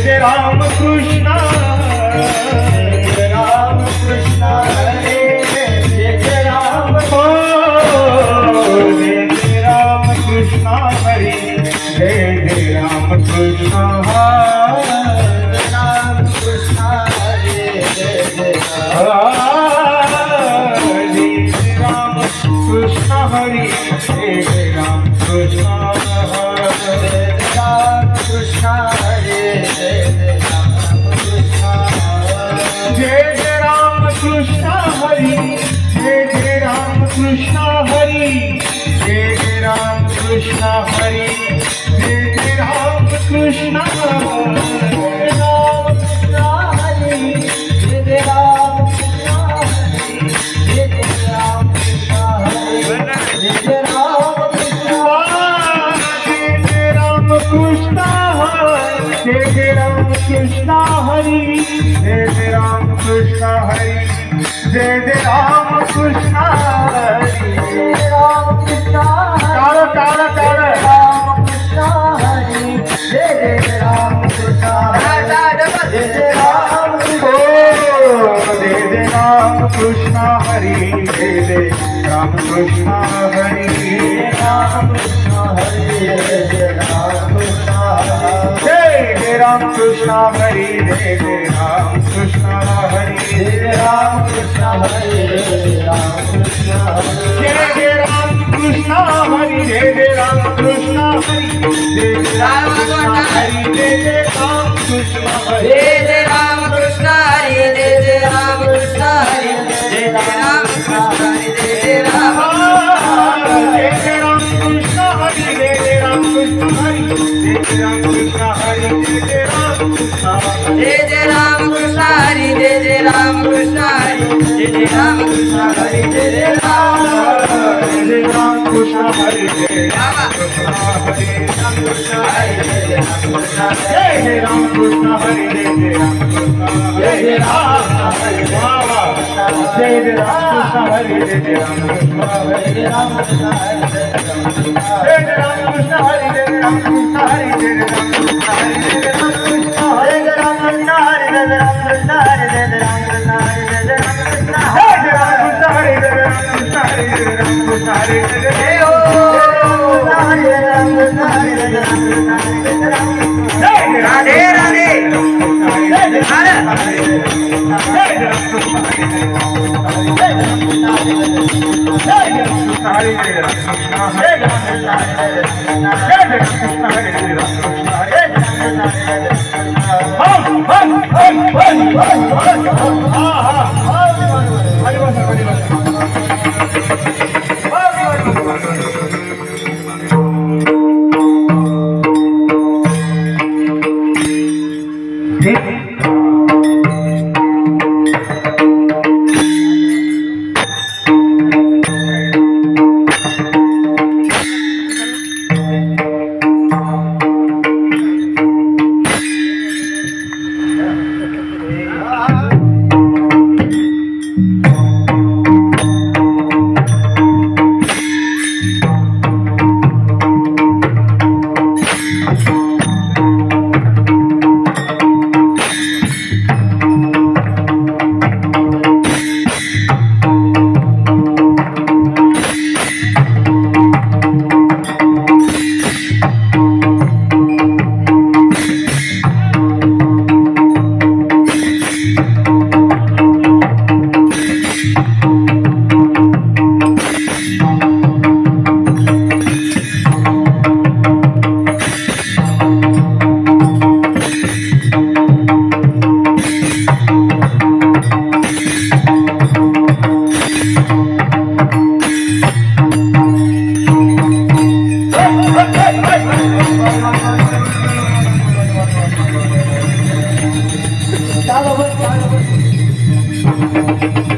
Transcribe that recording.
जय राम कृष्ण हरे जय जय राम जय जय राम कृष्ण हरे जय जय राम कृष्ण हरे जय जय राम कृष्ण हरे जय जय राम कृष्ण हरे जय जय राम कृष्ण हरे जय जय राम कृष्ण हरे जय जय राम कृष्ण हरे जय जय राम कृष्ण जय जय राम कृष्ण हरे जय जय राम कृष्ण हरे जय जय राम कृष्ण हरे राम कृष्ण तारा तारा तारा राम कृष्ण हरे जय जय राम कृष्ण जय जय राम जय जय राम कृष्ण हरे जय जय राम कृष्ण हरे राम कृष्ण हरे जय जय राम कृष्ण जय राम कृष्ण हरे जय जय राम कृष्ण हरे जय राम कृष्ण हरे राम कृष्ण जय जय राम कृष्ण हरे जय जय राम कृष्ण हरे जय राम कृष्ण हरे जय जय राम कृष्ण हरे जय राम कृष्ण हरे जय जय राम कृष्ण हरे जय जय राम कृष्ण हरे जय जय राम कृष्ण हरे जय जय राम कृष्ण हरे जय जय राम कृष्ण हरे जय जय राम कृष्ण हरे जय जय राम कृष्ण हरे जय जय राम कृष्ण हरे जय जय राम कृष्ण हरे जय जय राम कृष्ण हरे जय राम कृष्ण हरे राम कृष्ण हरे जय जय राम कृष्ण हरे जय जय राम कृष्ण जय जय राम हरे बाबा जय जय राम कृष्ण हरे जय जय राम कृष्ण हरे जय राम कृष्ण हरे जय जय राम कृष्ण हरे जय जय राम कृष्ण हरे जय जय राम कृष्ण हरे जय जय राम कृष्ण हरे जय राम कृष्ण हरे जय जय राम कृष्ण हरे जय जय राम कृष्ण हरे जय जय राम कृष्ण हरे जय जय राम कृष्ण हरे जय जय राम कृष्ण हरे जय जय राम कृष्ण हरे जय जय राम कृष्ण हरे जय जय राम राधे राधे जय जय हरे जय जय राम कृष्ण हरे जय Thank you.